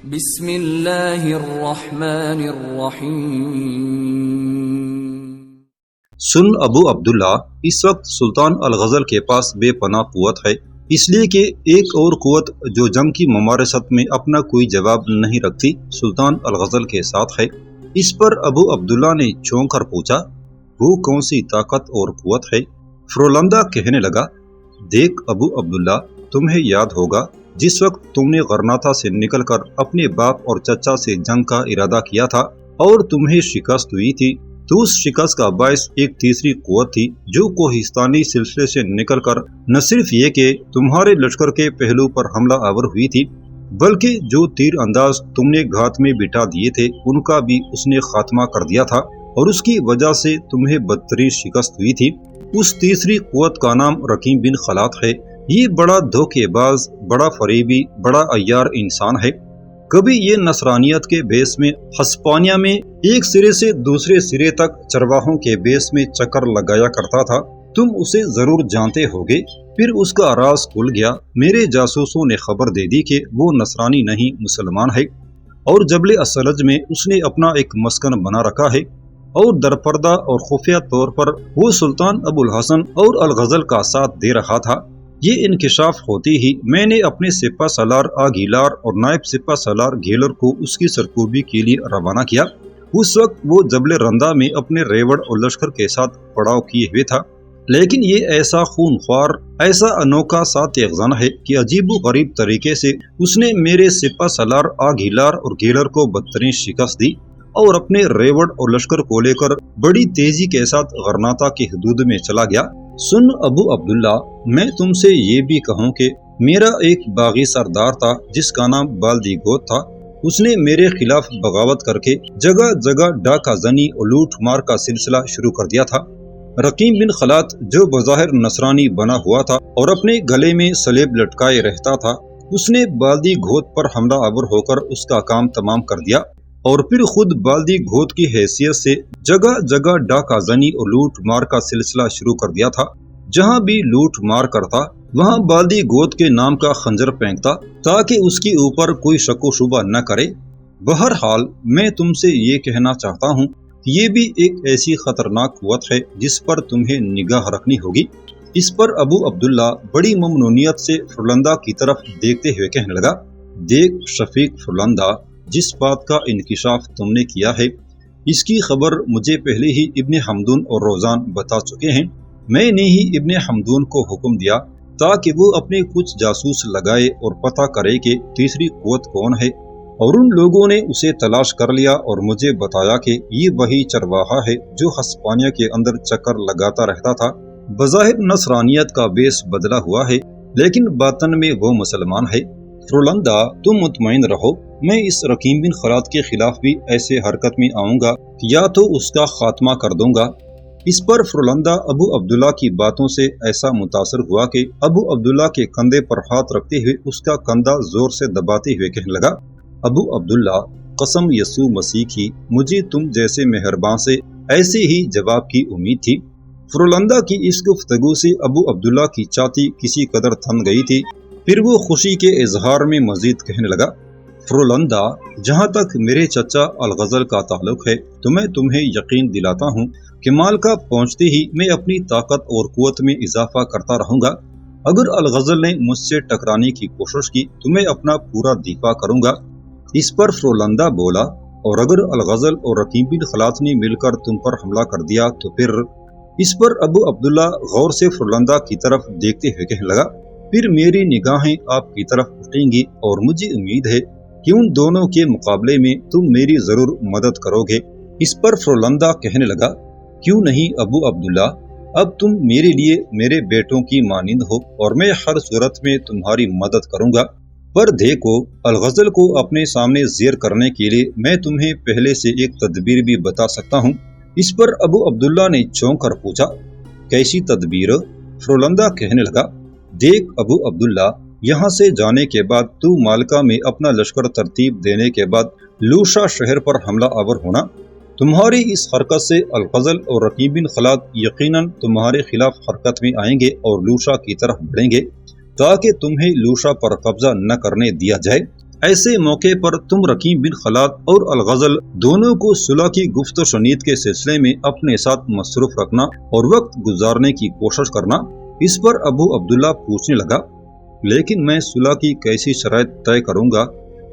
بسم اللہ الرحمن الرحیم۔ سن ابو عبداللہ، اس وقت سلطان الغزل کے پاس بے پناہ قوت ہے، اس لیے کہ ایک اور قوت جو جنگ کی ممارست میں اپنا کوئی جواب نہیں رکھتی سلطان الغزل کے ساتھ ہے۔ اس پر ابو عبداللہ نے چونک کر پوچھا، وہ کون سی طاقت اور قوت ہے؟ فرولندہ کہنے لگا، دیکھ ابو عبداللہ، تمہیں یاد ہوگا جس وقت تم نے غرناطہ سے نکل کر اپنے باپ اور چچا سے جنگ کا ارادہ کیا تھا اور تمہیں شکست ہوئی تھی، تو اس شکست کا باعث ایک تیسری قوت تھی جو کوہستانی سلسلے سے نکل کر نہ صرف یہ کہ تمہارے لشکر کے پہلو پر حملہ آور ہوئی تھی، بلکہ جو تیر انداز تم نے گھات میں بٹھا دیے تھے ان کا بھی اس نے خاتمہ کر دیا تھا، اور اس کی وجہ سے تمہیں بدترین شکست ہوئی تھی۔ اس تیسری قوت کا نام رقیم بن خلات ہے۔ یہ بڑا دھوکے باز، بڑا فریبی، بڑا عیار انسان ہے۔ کبھی یہ نصرانیت کے بیس میں ہسپانیہ میں ایک سرے سے دوسرے سرے تک چرواہوں کے بیس میں چکر لگایا کرتا تھا، تم اسے ضرور جانتے ہوگے۔ پھر اس کا راز کھل گیا، میرے جاسوسوں نے خبر دے دی کہ وہ نصرانی نہیں مسلمان ہے، اور جبل اسلج میں اس نے اپنا ایک مسکن بنا رکھا ہے، اور درپردہ اور خفیہ طور پر وہ سلطان ابو الحسن اور الغزل کا ساتھ دے رہا تھا۔ یہ انکشاف ہوتی ہی میں نے اپنے سپہ سالار آگیلار اور نائب سپہ سالار گھیلر کو اس کی سرکوبی کے لیے روانہ کیا۔ اس وقت وہ جبل رندہ میں اپنے ریوڑ اور لشکر کے ساتھ پڑاؤ کیے ہوئے تھا، لیکن یہ ایسا خونخوار، ایسا انوکھا سا تیغزن ہے کہ عجیب و غریب طریقے سے اس نے میرے سپہ سالار آگیلار اور گھیلر کو بدترین شکست دی اور اپنے ریوڑ اور لشکر کو لے کر بڑی تیزی کے ساتھ غرناطہ کی حدود میں چلا گیا۔ سن ابو عبداللہ، میں تم سے یہ بھی کہوں کہ میرا ایک باغی سردار تھا جس کا نام بالدی گوت تھا، اس نے میرے خلاف بغاوت کر کے جگہ جگہ ڈاکہ زنی اور لوٹ مار کا سلسلہ شروع کر دیا تھا۔ رقیم بن خلات جو بظاہر نصرانی بنا ہوا تھا اور اپنے گلے میں صلیب لٹکائے رہتا تھا، اس نے بالدی گھوت پر حملہ آور ہو کر اس کا کام تمام کر دیا، اور پھر خود بالدی گھوت کی حیثیت سے جگہ جگہ ڈاکہ زنی اور لوٹ مار کا سلسلہ شروع کر دیا تھا۔ جہاں بھی لوٹ مار کرتا وہاں بالدی گھوت کے نام کا خنجر پھینکتا تاکہ اس کے اوپر کوئی شک و شبہ نہ کرے۔ بہرحال میں تم سے یہ کہنا چاہتا ہوں کہ یہ بھی ایک ایسی خطرناک قوت ہے جس پر تمہیں نگاہ رکھنی ہوگی۔ اس پر ابو عبداللہ بڑی ممنونیت سے فرولندہ کی طرف دیکھتے ہوئے کہنے لگا، دیکھ شفیق فرولندہ، جس بات کا انکشاف تم نے کیا ہے اس کی خبر مجھے پہلے ہی ابن حمدون اور روزان بتا چکے ہیں۔ میں نے ہی ابن حمدون کو حکم دیا تاکہ وہ اپنے کچھ جاسوس لگائے اور پتہ کرے کہ تیسری قوت کون ہے، اور ان لوگوں نے اسے تلاش کر لیا اور مجھے بتایا کہ یہ وہی چرواہا ہے جو ہسپانیہ کے اندر چکر لگاتا رہتا تھا، بظاہر نصرانیت کا بیس بدلا ہوا ہے لیکن باطن میں وہ مسلمان ہے۔ فرولندہ، تم مطمئن رہو، میں اس رقیم بن خلات کے خلاف بھی ایسے حرکت میں آؤں گا کہ یا تو اس کا خاتمہ کر دوں گا۔ اس پر فرولندہ ابو عبداللہ کی باتوں سے ایسا متاثر ہوا کہ ابو عبداللہ کے کندھے پر ہاتھ رکھتے ہوئے اس کا کندھا زور سے دباتے ہوئے کہنے لگا، ابو عبداللہ، قسم یسوع مسیح کی، مجھے تم جیسے مہربان سے ایسے ہی جواب کی امید تھی۔ فرولندہ کی اس گفتگو سے ابو عبداللہ کی چھاتی کسی قدر تھم گئی تھی، پھر وہ خوشی کے اظہار میں مزید کہنے لگا، فرولندہ، جہاں تک میرے چچا الغزل کا تعلق ہے تو میں تمہیں یقین دلاتا ہوں کہ مالکا پہنچتے ہی میں اپنی طاقت اور قوت میں اضافہ کرتا رہوں گا۔ اگر الغزل نے مجھ سے ٹکرانے کی کوشش کی تو میں اپنا پورا دفاع کروں گا۔ اس پر فرولندہ بولا، اور اگر الغزل اور رقیم بن خلات نے مل کر تم پر حملہ کر دیا تو پھر؟ اس پر ابو عبداللہ غور سے فرولندہ کی طرف دیکھتے ہوئے کہنے لگا، پھر میری نگاہیں آپ کی طرف اٹھیں گی اور مجھے امید ہے کہ ان دونوں کے مقابلے میں تم میری ضرور مدد کرو گے۔ اس پر فرولندہ کہنے لگا، کیوں نہیں ابو عبداللہ، اب تم میرے لیے میرے بیٹوں کی مانند ہو اور میں ہر صورت میں تمہاری مدد کروں گا، پر دیکھو، الغزل کو اپنے سامنے زیر کرنے کے لیے میں تمہیں پہلے سے ایک تدبیر بھی بتا سکتا ہوں۔ اس پر ابو عبداللہ نے چونک کر پوچھا، کیسی تدبیر؟ فرولندہ کہنے لگا، دیکھ ابو عبداللہ، یہاں سے جانے کے بعد تو مالکا میں اپنا لشکر ترتیب دینے کے بعد لوشا شہر پر حملہ آور ہونا۔ تمہاری اس حرکت سے الغزل اور رقیم بن خلات یقیناً تمہارے خلاف حرکت میں آئیں گے اور لوشا کی طرف بڑھیں گے تاکہ تمہیں لوشا پر قبضہ نہ کرنے دیا جائے۔ ایسے موقع پر تم رقیم بن خلاد اور الغزل دونوں کو صلح کی گفت و شنید کے سلسلے میں اپنے ساتھ مصروف رکھنا اور وقت گزارنے کی کوشش کرنا۔ اس پر ابو عبداللہ پوچھنے لگا، لیکن میں صلح کی کیسی شرائط طے کروں گا؟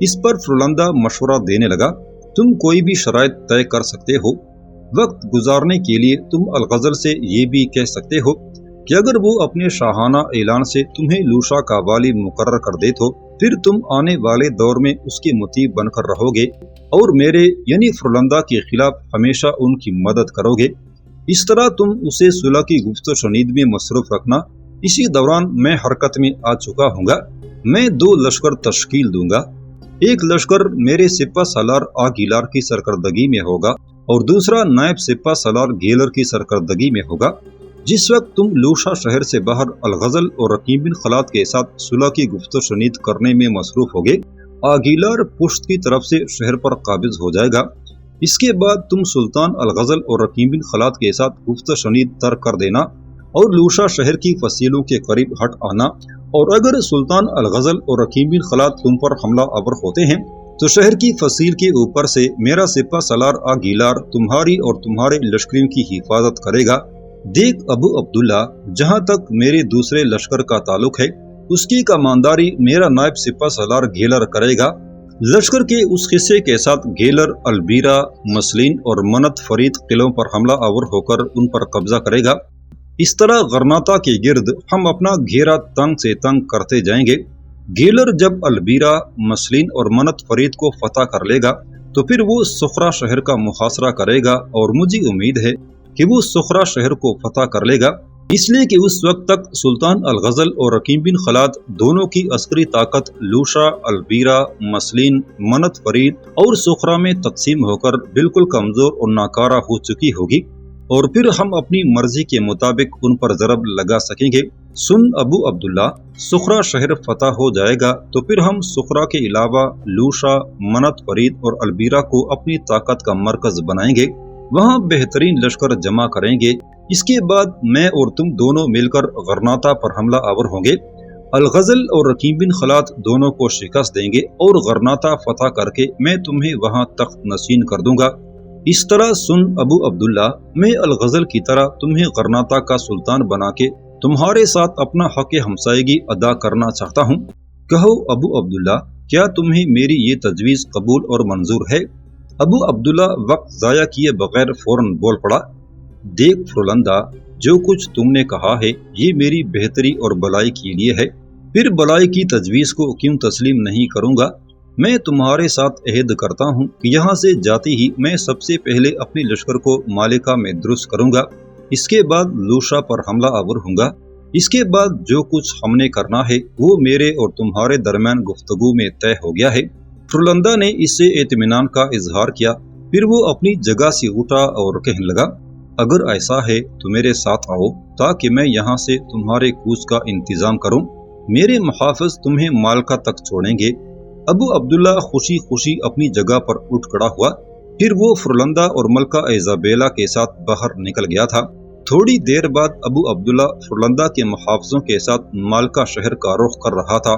اس پر فرلندہ مشورہ دینے لگا، تم کوئی بھی شرائط طے کر سکتے ہو۔ وقت گزارنے کے لیے تم الغزل سے یہ بھی کہہ سکتے ہو کہ اگر وہ اپنے شاہانہ اعلان سے تمہیں لوشا کا والی مقرر کر دے تو پھر تم آنے والے دور میں اس کے مطیع بن کر رہو گے اور میرے یعنی فرلندہ کے خلاف ہمیشہ ان کی مدد کرو گے۔ اس طرح تم اسے صلح کی گفت و شنید میں مصروف رکھنا۔ اسی دوران میں حرکت میں آ چکا ہوں گا۔ میں 2 لشکر تشکیل دوں گا۔ ایک لشکر میرے سپہ سالار آگیلار کی سرکردگی میں ہوگا اور دوسرا نائب سپہ سالار گیلر کی سرکردگی میں ہوگا۔ جس وقت تم لوشا شہر سے باہر الغزل اور رقیم بن خلاد کے ساتھ صلح کی گفت و شنید کرنے میں مصروف ہوگے، آگیلار پشت کی طرف سے شہر پر قابض ہو جائے گا۔ اس کے بعد تم سلطان الغزل اور رقیم بن خلاد کے ساتھ گفت و شنید ترک کر دینا اور لوشا شہر کی فصیلوں کے قریب ہٹ آنا، اور اگر سلطان الغزل اور رقیم بن خلاد تم پر حملہ آور ہوتے ہیں تو شہر کی فصیل کے اوپر سے میرا سپہ سالار آگیلار تمہاری اور تمہارے لشکریوں کی حفاظت کرے گا۔ دیکھ ابو عبداللہ، جہاں تک میرے دوسرے لشکر کا تعلق ہے اس کی کمانداری میرا نائب سپہ سالار گیلر کرے گا۔ لشکر کے اس حصے کے ساتھ گیلر البیرا، مسلین اور منت فرید قلعوں پر حملہ آور ہو کر ان پر قبضہ کرے گا۔ اس طرح غرناطہ کے گرد ہم اپنا گھیرا تنگ سے تنگ کرتے جائیں گے۔ گیلر جب البیرا، مسلین اور منت فرید کو فتح کر لے گا تو پھر وہ سخرا شہر کا محاصرہ کرے گا، اور مجھے امید ہے کہ وہ سخرا شہر کو فتح کر لے گا، اس لیے کہ اس وقت تک سلطان الغزل اور رقیم بن خلاد دونوں کی عسکری طاقت لوشا، البیرا، مسلین، منت فرید اور سخرا میں تقسیم ہو کر بالکل کمزور اور ناکارہ ہو چکی ہوگی، اور پھر ہم اپنی مرضی کے مطابق ان پر ضرب لگا سکیں گے۔ سن ابو عبداللہ، سخرا شہر فتح ہو جائے گا تو پھر ہم سخرا کے علاوہ لوشا، منت فرید اور البیرا کو اپنی طاقت کا مرکز بنائیں گے، وہاں بہترین لشکر جمع کریں گے۔ اس کے بعد میں اور تم دونوں مل کر غرناطہ پر حملہ آور ہوں گے۔ الغزل اور رقیم بن خلاد دونوں کو شکست دیں گے اور غرناطہ فتح کر کے میں تمہیں وہاں تخت نشین کر دوں گا۔ اس طرح سن ابو عبداللہ، میں الغزل کی طرح تمہیں غرناطہ کا سلطان بنا کے تمہارے ساتھ اپنا حق ہمسائیگی ادا کرنا چاہتا ہوں۔ کہو ابو عبداللہ، کیا تمہیں میری یہ تجویز قبول اور منظور ہے؟ ابو عبداللہ وقت ضائع کیے بغیر فوراً بول پڑا، دیکھ فرلندہ، جو کچھ تم نے کہا ہے یہ میری بہتری اور بلائی کے لیے ہے، پھر بلائی کی تجویز کو کیوں تسلیم نہیں کروں گا؟ میں تمہارے ساتھ عہد کرتا ہوں کہ یہاں سے جاتے ہی میں سب سے پہلے اپنے لشکر کو مالکہ میں درست کروں گا، اس کے بعد لوشا پر حملہ آور ہوں گا۔ اس کے بعد جو کچھ ہم نے کرنا ہے وہ میرے اور تمہارے درمیان گفتگو میں طے ہو گیا ہے۔ فرلندہ نے اس سے اطمینان کا اظہار کیا، پھر وہ اپنی جگہ سے اٹھا اور کہنے لگا، اگر ایسا ہے تو میرے ساتھ آؤ تاکہ میں یہاں سے تمہارے کوچ کا انتظام کروں، میرے محافظ تمہیں مالکہ تک چھوڑیں گے۔ ابو عبداللہ خوشی خوشی اپنی جگہ پر اٹھ کھڑا ہوا، پھر وہ فرلندہ اور ملکہ ایزابیلا کے ساتھ باہر نکل گیا تھا۔ تھوڑی دیر بعد ابو عبداللہ فرلندہ کے محافظوں کے ساتھ مالکہ شہر کا رخ کر رہا تھا۔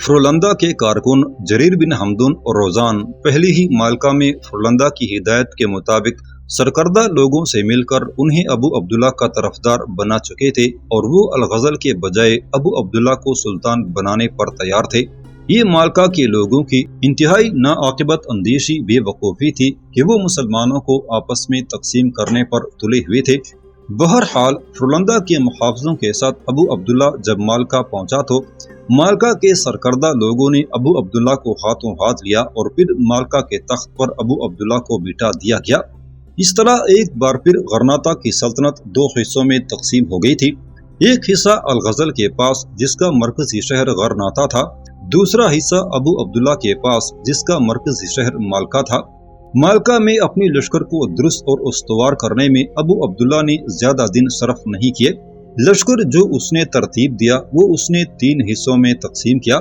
فرلندہ کے کارکن جریر بن حمدون اور روزان پہلے ہی مالکہ میں فرلندہ کی ہدایت کے مطابق سرکردہ لوگوں سے مل کر انہیں ابو عبداللہ کا طرفدار بنا چکے تھے، اور وہ الغزل کے بجائے ابو عبداللہ کو سلطان بنانے پر تیار تھے۔ یہ مالکہ کے لوگوں کی انتہائی ناعاقبت اندیشی بے وقوفی تھی کہ وہ مسلمانوں کو آپس میں تقسیم کرنے پر تلے ہوئے تھے۔ بہرحال فرلندہ کے محافظوں کے ساتھ ابو عبداللہ جب مالکہ پہنچا تو مالکہ کے سرکردہ لوگوں نے ابو عبداللہ کو ہاتھوں ہاتھ لیا اور پھر مالکہ کے تخت پر ابو عبداللہ کو بٹھا دیا گیا۔ اس طرح ایک بار پھر غرناطہ کی سلطنت 2 حصوں میں تقسیم ہو گئی تھی۔ ایک حصہ الغزل کے پاس جس کا مرکزی شہر غرناطہ تھا، دوسرا حصہ ابو عبداللہ کے پاس جس کا مرکزی شہر مالکہ تھا۔ مالکہ میں اپنی لشکر کو درست اور استوار کرنے میں ابو عبداللہ نے زیادہ دن صرف نہیں کیے۔ لشکر جو اس نے ترتیب دیا وہ اس نے 3 حصوں میں تقسیم کیا۔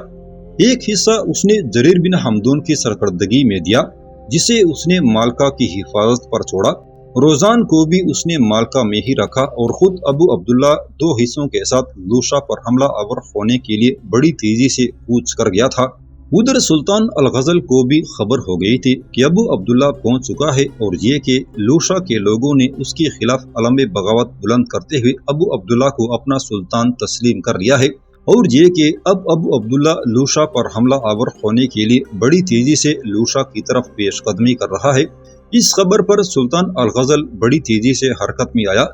ایک حصہ اس نے جریر بن حمدون کی سرکردگی میں دیا، جسے اس نے مالکہ کی حفاظت پر چھوڑا۔ روزان کو بھی اس نے مالکہ میں ہی رکھا، اور خود ابو عبداللہ 2 حصوں کے ساتھ لوشا پر حملہ آور ہونے کے لیے بڑی تیزی سے کوچ کر گیا تھا۔ ادھر سلطان الغزل کو بھی خبر ہو گئی تھی کہ ابو عبداللہ پہنچ چکا ہے، اور یہ کہ لوشا کے لوگوں نے اس کے خلاف علم بغاوت بلند کرتے ہوئے ابو عبداللہ کو اپنا سلطان تسلیم کر لیا ہے، اور یہ کہ اب ابو عبداللہ لوشا پر حملہ آور ہونے کے لیے بڑی تیزی سے لوشا کی طرف پیش قدمی کر رہا ہے۔ اس خبر پر سلطان الغزل بڑی تیزی سے حرکت میں آیا۔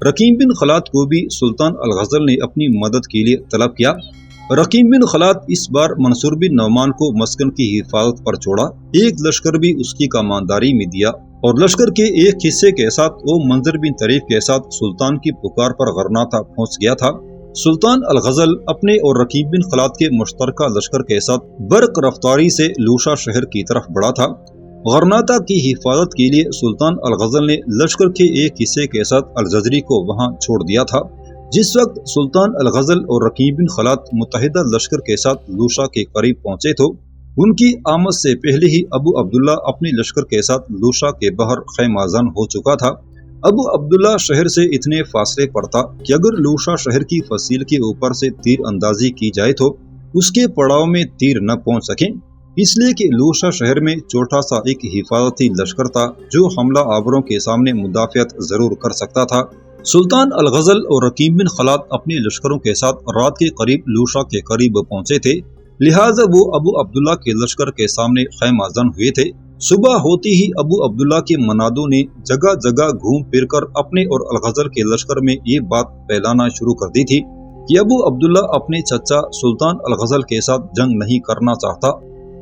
رقیم بن خلاد کو بھی سلطان الغزل نے اپنی مدد کے لیے طلب کیا۔ رقیم بن خلاد اس بار منصور بن نعمان کو مسکن کی حفاظت پر چھوڑا، ایک لشکر بھی اس کی کمانداری میں دیا، اور لشکر کے ایک حصے کے ساتھ وہ منظر بن طریف کے ساتھ سلطان کی پکار پر غرناطہ پہنچ گیا تھا۔ سلطان الغزل اپنے اور رقیم بن خلاد کے مشترکہ لشکر کے ساتھ برق رفتاری سے لوشا شہر کی طرف بڑھا تھا۔ غرناطہ کی حفاظت کے لیے سلطان الغزل نے لشکر کے ایک حصے کے ساتھ الجزری کو وہاں چھوڑ دیا تھا۔ جس وقت سلطان الغزل اور رقیم بن خلاد متحدہ لشکر کے ساتھ لوشا کے قریب پہنچے تو ان کی آمد سے پہلے ہی ابو عبداللہ اپنے لشکر کے ساتھ لوشا کے باہر خیمہ زن ہو چکا تھا۔ ابو عبداللہ شہر سے اتنے فاصلے پر تھا کہ اگر لوشا شہر کی فصیل کے اوپر سے تیر اندازی کی جائے تو اس کے پڑاؤ میں تیر نہ پہنچ سکیں، اس لیے کہ لوشا شہر میں چھوٹا سا ایک حفاظتی لشکر تھا جو حملہ آوروں کے سامنے مدافعت ضرور کر سکتا تھا۔ سلطان الغزل اور رقیم بن خلاد اپنے لشکروں کے ساتھ رات کے قریب لوشا کے قریب پہنچے تھے، لہٰذا وہ ابو عبداللہ کے لشکر کے سامنے خیمہ زن ہوئے تھے۔ صبح ہوتی ہی ابو عبداللہ کے منادوں نے جگہ جگہ گھوم پھر کر اپنے اور الغزل کے لشکر میں یہ بات پھیلانا شروع کر دی تھی کہ ابو عبداللہ اپنے چچا سلطان الغزل کے ساتھ جنگ نہیں کرنا چاہتا،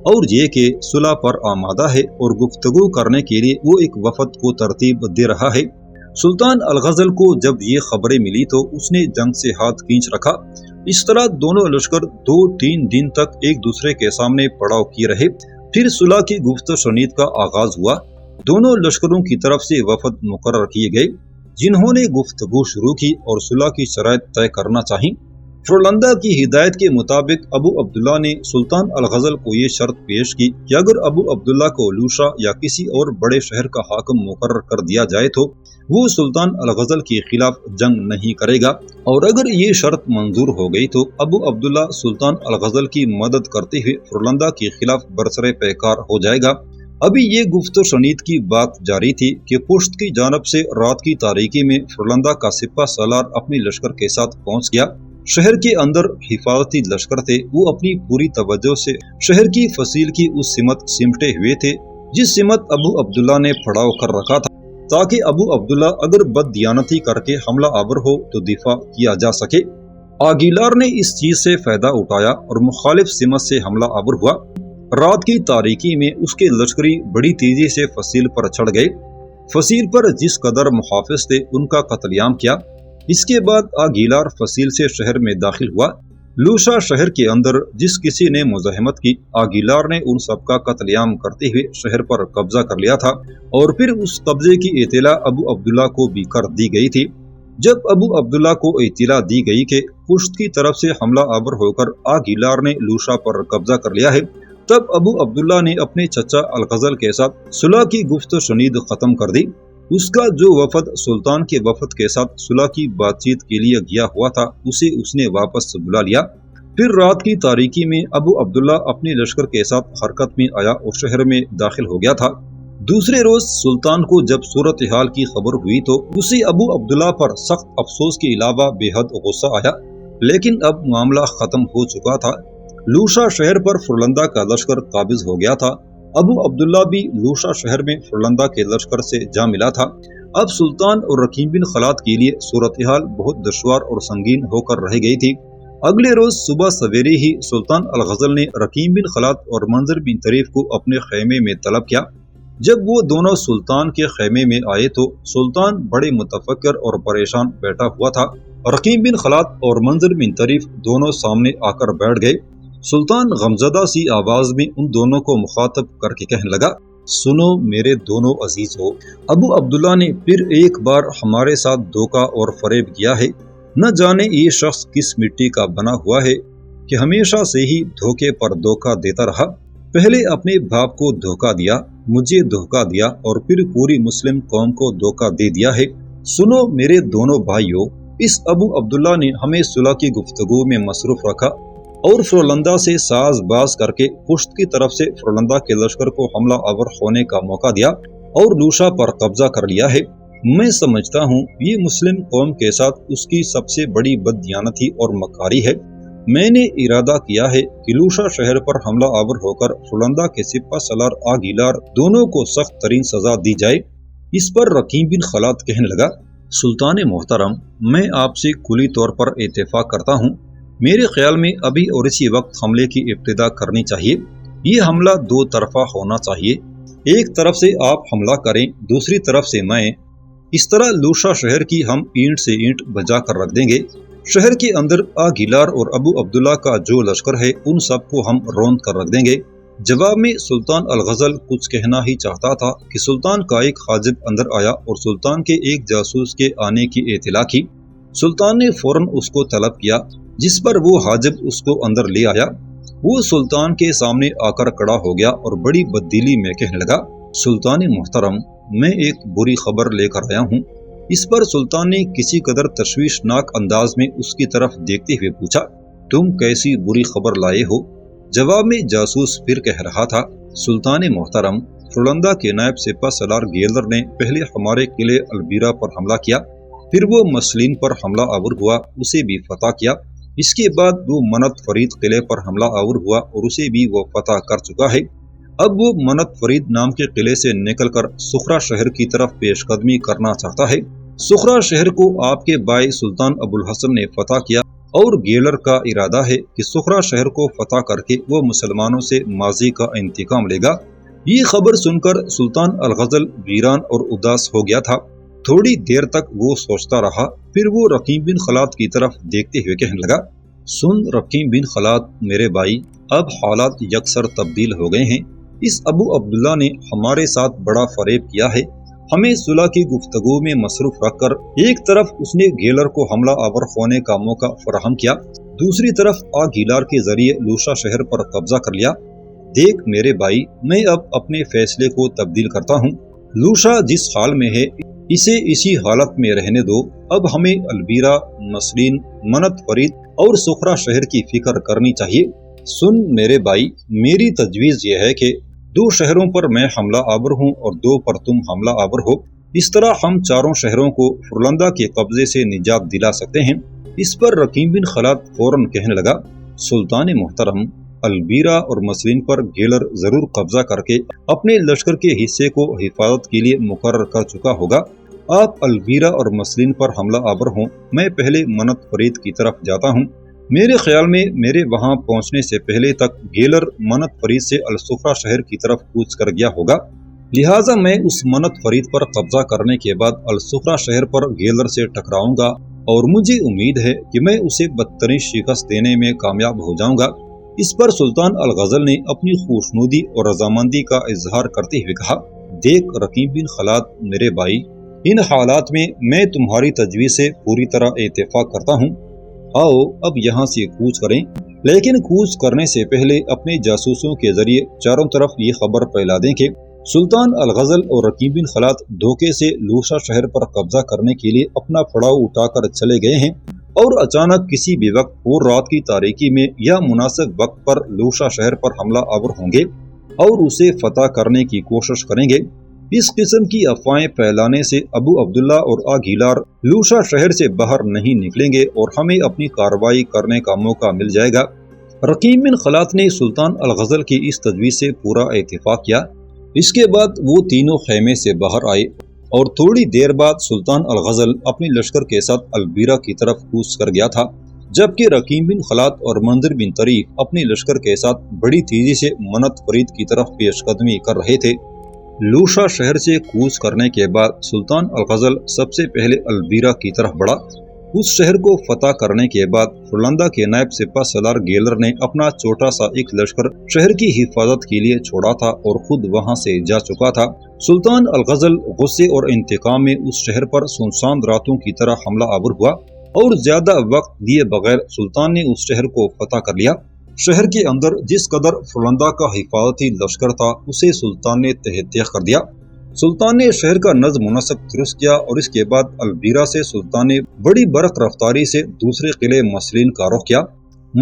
اور یہ کہ صلح پر آمادہ ہے اور گفتگو کرنے کے لیے وہ ایک وفد کو ترتیب دے رہا ہے۔ سلطان الغزل کو جب یہ خبریں ملی تو اس نے جنگ سے ہاتھ کھینچ رکھا۔ اس طرح دونوں لشکر 2-3 دن تک ایک دوسرے کے سامنے پڑاؤ کیے رہے، پھر صلح کی گفت و شنید کا آغاز ہوا۔ دونوں لشکروں کی طرف سے وفد مقرر کیے گئے جنہوں نے گفتگو شروع کی اور صلح کی شرائط طے کرنا چاہی۔ فرلندہ کی ہدایت کے مطابق ابو عبداللہ نے سلطان الغزل کو یہ شرط پیش کی کہ اگر ابو عبداللہ کو لوشا یا کسی اور بڑے شہر کا حاکم مقرر کر دیا جائے تو وہ سلطان الغزل کے خلاف جنگ نہیں کرے گا، اور اگر یہ شرط منظور ہو گئی تو ابو عبداللہ سلطان الغزل کی مدد کرتے ہوئے فرلندہ کے خلاف برسر پیکار ہو جائے گا۔ ابھی یہ گفت و شنید کی بات جاری تھی کہ پشت کی جانب سے رات کی تاریکی میں فرلندہ کا سپہ سالار اپنے لشکر کے ساتھ پہنچ گیا۔ شہر کے اندر حفاظتی لشکر تھے، وہ اپنی پوری توجہ سے شہر کی فصیل کی اس سمت سمٹے ہوئے تھے جس سمت ابو عبداللہ نے پڑاؤ کر رکھا تھا، تاکہ ابو عبداللہ اگر بد دیانتی کر کے حملہ آور ہو تو دفاع کیا جا سکے۔ آگیلار نے اس چیز سے فائدہ اٹھایا اور مخالف سمت سے حملہ آور ہوا۔ رات کی تاریکی میں اس کے لشکری بڑی تیزی سے فصیل پر چڑھ گئے۔ فصیل پر جس قدر محافظ تھے ان کا قتل عام کیا۔ اس کے بعد آگیلار فصیل سے شہر میں داخل ہوا۔ لوشا شہر کے اندر جس کسی نے مزاحمت کی، آگیلار نے ان سب کا قتل عام کرتے ہوئے شہر پر قبضہ کر لیا تھا، اور پھر اس قبضے کی اطلاع ابو عبداللہ کو بھی کر دی گئی تھی۔ جب ابو عبداللہ کو اطلاع دی گئی کہ پشت کی طرف سے حملہ آور ہو کر آگیلار نے لوشا پر قبضہ کر لیا ہے، تب ابو عبداللہ نے اپنے چچا الغزل کے ساتھ صلح کی گفت و شنید ختم کر دی۔ اس کا جو وفد سلطان کے وفد کے ساتھ صلح کی بات چیت کے لیے گیا ہوا تھا اسے اس نے واپس بلا لیا۔ پھر رات کی تاریکی میں ابو عبداللہ اپنے لشکر کے ساتھ حرکت میں آیا اور شہر میں داخل ہو گیا تھا۔ دوسرے روز سلطان کو جب صورتحال کی خبر ہوئی تو اسے ابو عبداللہ پر سخت افسوس کے علاوہ بے حد غصہ آیا، لیکن اب معاملہ ختم ہو چکا تھا۔ لوشا شہر پر فرلندہ کا لشکر قابض ہو گیا تھا۔ ابو عبداللہ بھی لوشا شہر میں فرلندہ کے لشکر سے جا ملا تھا۔ اب سلطان اور رقیم بن خلاد کے لیے صورتحال بہت دشوار اور سنگین ہو کر رہ گئی تھی۔ اگلے روز صبح سویرے ہی سلطان الغزل نے رقیم بن خلاد اور منظر بن طریف کو اپنے خیمے میں طلب کیا۔ جب وہ دونوں سلطان کے خیمے میں آئے تو سلطان بڑے متفکر اور پریشان بیٹھا ہوا تھا۔ رقیم بن خلاد اور منظر بن طریف دونوں سامنے آ کر بیٹھ گئے۔ سلطان غمزدہ سی آواز میں ان دونوں کو مخاطب کر کے کہنے لگا، سنو میرے دونوں عزیز ہو، ابو عبداللہ نے پھر ایک بار ہمارے ساتھ دھوکہ اور فریب کیا ہے۔ نہ جانے یہ شخص کس مٹی کا بنا ہوا ہے کہ ہمیشہ سے ہی دھوکے پر دھوکہ دیتا رہا۔ پہلے اپنے باپ کو دھوکہ دیا، مجھے دھوکہ دیا، اور پھر پوری مسلم قوم کو دھوکہ دے دیا ہے۔ سنو میرے دونوں بھائیوں، اس ابو عبداللہ نے ہمیں صلح کی گفتگو میں مصروف رکھا اور فرولندا سے ساز باز کر کے پشت کی طرف سے فرولندا کے لشکر کو حملہ آور ہونے کا موقع دیا اور لوشا پر قبضہ کر لیا ہے۔ میں سمجھتا ہوں یہ مسلم قوم کے ساتھ اس کی سب سے بڑی بددیانتی اور مکاری ہے۔ میں نے ارادہ کیا ہے کہ لوشا شہر پر حملہ آور ہو کر فرولندا کے سپہ سالار آگیلار دونوں کو سخت ترین سزا دی جائے۔ اس پر رقیم بن خلاد کہنے لگا، سلطان محترم، میں آپ سے کلی طور پر اتفاق کرتا ہوں۔ میرے خیال میں ابھی اور اسی وقت حملے کی ابتدا کرنی چاہیے۔ یہ حملہ دو طرفہ ہونا چاہیے، ایک طرف سے آپ حملہ کریں، دوسری طرف سے میں۔ اس طرح لوشا شہر کی ہم اینٹ سے اینٹ بجا کر رکھ دیں گے۔ شہر کے اندر آگیلار اور ابو عبداللہ کا جو لشکر ہے ان سب کو ہم روند کر رکھ دیں گے۔ جواب میں سلطان الغزل کچھ کہنا ہی چاہتا تھا کہ سلطان کا ایک حاجب اندر آیا اور سلطان کے ایک جاسوس کے آنے کی اطلاع کی۔ سلطان نے فوراً اس کو طلب کیا، جس پر وہ حاجب اس کو اندر لے آیا۔ وہ سلطان کے سامنے آ کر کھڑا ہو گیا اور بڑی بددلی میں کہنے لگا، سلطان محترم، میں ایک بری خبر لے کر آیا ہوں۔ اس پر سلطان نے کسی قدر تشویشناک انداز میں اس کی طرف دیکھتے ہوئے پوچھا، تم کیسی بری خبر لائے ہو؟ جواب میں جاسوس پھر کہہ رہا تھا، سلطان محترم، فرولندا کے نائب سپہ سالار گیلر نے پہلے ہمارے قلعے البیرا پر حملہ کیا، پھر وہ مسلین پر حملہ آور ہوا، اسے بھی فتح کیا۔ اس کے بعد وہ منت فرید قلعے پر حملہ آور ہوا اور اسے بھی وہ فتح کر چکا ہے۔ اب وہ منت فرید نام کے قلعے سے نکل کر سخرا شہر کی طرف پیش قدمی کرنا چاہتا ہے۔ سخرا شہر کو آپ کے بھائی سلطان ابو الحسن نے فتح کیا اور گیلر کا ارادہ ہے کہ سخرا شہر کو فتح کر کے وہ مسلمانوں سے ماضی کا انتقام لے گا۔ یہ خبر سن کر سلطان الغزل ویران اور اداس ہو گیا تھا۔ تھوڑی دیر تک وہ سوچتا رہا، پھر وہ رقیم بن خلاد کی طرف دیکھتے ہوئے کہنے لگا، سن رقیم بن خلاد میرے بھائی، اب حالات یکسر تبدیل ہو گئے ہیں۔ اس ابو عبداللہ نے ہمارے ساتھ بڑا فریب کیا ہے۔ ہمیں صلح کی گفتگو میں مصروف رکھ کر ایک طرف اس نے گیلر کو حملہ آور ہونے کا موقع فراہم کیا، دوسری طرف آگیلار کے ذریعے لوشا شہر پر قبضہ کر لیا۔ دیکھ میرے بھائی، میں اب اپنے فیصلے کو تبدیل کرتا ہوں۔ لوشا جس حال میں ہے اسے اسی حالت میں رہنے دو۔ اب ہمیں البیرا، مسلین، منت فرید اور سخرا شہر کی فکر کرنی چاہیے۔ سن میرے بھائی، میری تجویز یہ ہے کہ 2 شہروں پر میں حملہ آور ہوں اور 2 پر تم حملہ آور ہو۔ اس طرح ہم 4 شہروں کو فرولندا کے قبضے سے نجات دلا سکتے ہیں۔ اس پر رقیم بن خلاد فوراً کہنے لگا، سلطان محترم، البیرا اور مسلین پر گیلر ضرور قبضہ کر کے اپنے لشکر کے حصے کو حفاظت کے لیے مقرر کر چکا ہوگا۔ آپ البیرا اور مسلین پر حملہ آور ہوں، میں پہلے منت فرید کی طرف جاتا ہوں۔ میرے خیال میں میرے وہاں پہنچنے سے پہلے تک گیلر منت فرید سے السخرا شہر کی طرف کوچ کر گیا ہوگا، لہٰذا میں اس منت فرید پر قبضہ کرنے کے بعد السخرا شہر پر گیلر سے ٹکراؤں گا اور مجھے امید ہے کہ میں اسے بدترین شکست دینے میں کامیاب ہو جاؤں گا۔ اس پر سلطان الغزل نے اپنی خوشنودی اور رضامندی کا اظہار کرتے ہوئے کہا، دیکھ رقیم بن خلاد میرے بھائی، ان حالات میں تمہاری تجویز سے پوری طرح اتفاق کرتا ہوں۔ آؤ اب یہاں سے کوچ کریں، لیکن کوچ کرنے سے پہلے اپنے جاسوسوں کے ذریعے چاروں طرف یہ خبر پھیلا دیں کہ سلطان الغزل اور رقیم بن خلاد دھوکے سے لوشا شہر پر قبضہ کرنے کے لیے اپنا پڑاؤ اٹھا کر چلے گئے ہیں اور اچانک کسی بھی وقت اور رات کی تاریکی میں یا مناسب وقت پر لوشا شہر پر حملہ آور ہوں گے اور اسے فتح کرنے کی کوشش کریں گے۔ اس قسم کی افواہیں پھیلانے سے ابو عبداللہ اور آگیلار لوشا شہر سے باہر نہیں نکلیں گے اور ہمیں اپنی کارروائی کرنے کا موقع مل جائے گا۔ رقیم بن خلاد نے سلطان الغزل کی اس تجویز سے پورا اتفاق کیا۔ اس کے بعد وہ تینوں خیمے سے باہر آئے اور تھوڑی دیر بعد سلطان الغزل اپنے لشکر کے ساتھ البیرا کی طرف کوچ کر گیا تھا، جبکہ رقیم بن خلاد اور منظر بن طریف اپنے لشکر کے ساتھ بڑی تیزی سے منت فرید کی طرف پیش قدمی کر رہے تھے۔ لوشا شہر سے کوچ کرنے کے بعد سلطان الغزل سب سے پہلے البیرا کی طرف بڑھا۔ اس شہر کو فتح کرنے کے بعد فرولندا کے نائب سپہ سالار گیلر نے اپنا چھوٹا سا ایک لشکر شہر کی حفاظت کے لیے چھوڑا تھا اور خود وہاں سے جا چکا تھا۔ سلطان الغزل غصے اور انتقام میں اس شہر پر سنسان راتوں کی طرح حملہ آور ہوا اور زیادہ وقت لیے بغیر سلطان نے اس شہر کو فتح کر لیا۔ شہر کے اندر جس قدر فرولندا کا حفاظتی لشکر تھا اسے سلطان نے تہہ تیغ کر دیا۔ سلطان نے شہر کا نظم و نسق درست کیا اور اس کے بعد البیرا سے سلطان نے بڑی برق رفتاری سے دوسرے قلعے مسلین کا رخ کیا۔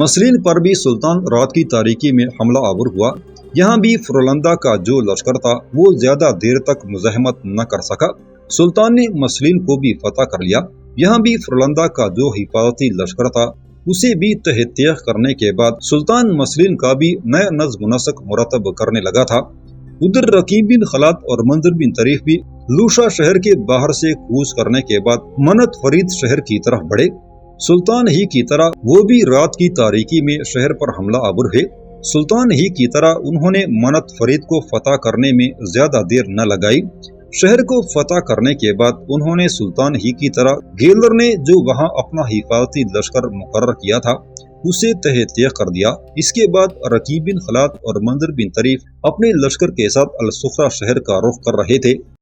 مسلین پر بھی سلطان رات کی تاریکی میں حملہ آور ہوا۔ یہاں بھی فرلندہ کا جو لشکر تھا وہ زیادہ دیر تک مزاحمت نہ کر سکا، سلطان نے مسلین کو بھی فتح کر لیا۔ یہاں بھی فرلندہ کا جو حفاظتی لشکر تھا اسے بھی تہ تیغ کرنے کے بعد سلطان مسلین کا بھی نیا نظم و نسق مرتب کرنے لگا تھا۔ ادھر رقیب بن خلاد اور منظر بن طریف بھی لوشا شہر کے باہر سے کوچ کرنے کے بعد منت فرید شہر کی طرف بڑھے۔ سلطان ہی کی طرح وہ بھی رات کی تاریکی میں شہر پر حملہ آور ہوئے۔ سلطان ہی کی طرح انہوں نے منت فرید کو فتح کرنے میں زیادہ دیر نہ لگائی۔ شہر کو فتح کرنے کے بعد انہوں نے سلطان ہی کی طرح گیلر نے جو وہاں اپنا حفاظتی لشکر مقرر کیا تھا اسے تہ تیغ کر دیا۔ اس کے بعد رقیب بن خلاد اور منظر بن طریف اپنے لشکر کے ساتھ الصفرہ شہر کا رخ کر رہے تھے۔